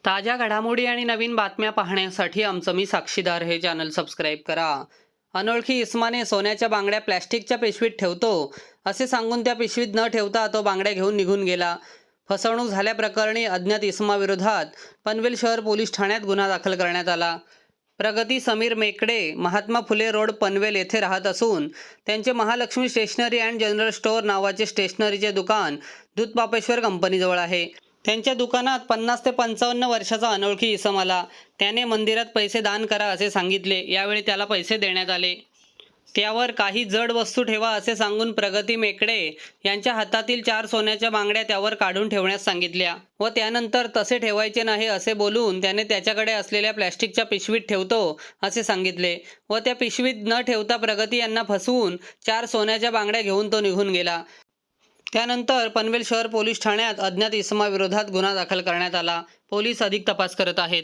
ताज्या घडामोडी आणि नवीन बातम्या पाहण्यासाठी आमचं मी साक्षीदार हे चॅनल सबस्क्राईब करा. अनोळखी इस्माने सोन्याच्या बांगड्या प्लॅस्टिकच्या पिशवीत ठेवतो असे सांगून त्या पिशवीत न ठेवता तो बांगड्या घेऊन निघून गेला. फसवणूक झाल्याप्रकरणी अज्ञात इसमाविरोधात पनवेल शहर पोलीस ठाण्यात गुन्हा दाखल करण्यात आला. प्रगती समीर मेकडे महात्मा फुले रोड पनवेल येथे राहत असून त्यांचे Mahalakshmi stationery and general store नावाचे स्टेशनरीचे दुकान दूधपापेश्वर कंपनीजवळ आहे. त्यांच्या दुकानात 50 ते 55 वर्षाचा अनोळखी इसम आला. त्याने मंदिरात पैसे दान करा असे सांगितले. यावेळी त्याला पैसे देण्यात आले. त्यावर काही जड वस्तू ठेवा असे सांगून प्रगती मेकडे यांच्या हातातील 4 सोन्याच्या बांगड्या त्यावर काढून ठेवण्यास सांगितल्या व त्यानंतर तसे ठेवायचे नाही असे बोलून त्याने त्याच्याकडे असलेल्या प्लॅस्टिकच्या पिशवीत ठेवतो असे सांगितले व त्या पिशवीत न ठेवता प्रगती यांना फसवून 4 सोन्याच्या बांगड्या घेऊन तो निघून गेला. त्यानंतर पनवेल शहर पोलीस ठाण्यात अज्ञात इसमाविरोधात गुन्हा दाखल करण्यात आला. पोलीस अधिक तपास करत आहेत.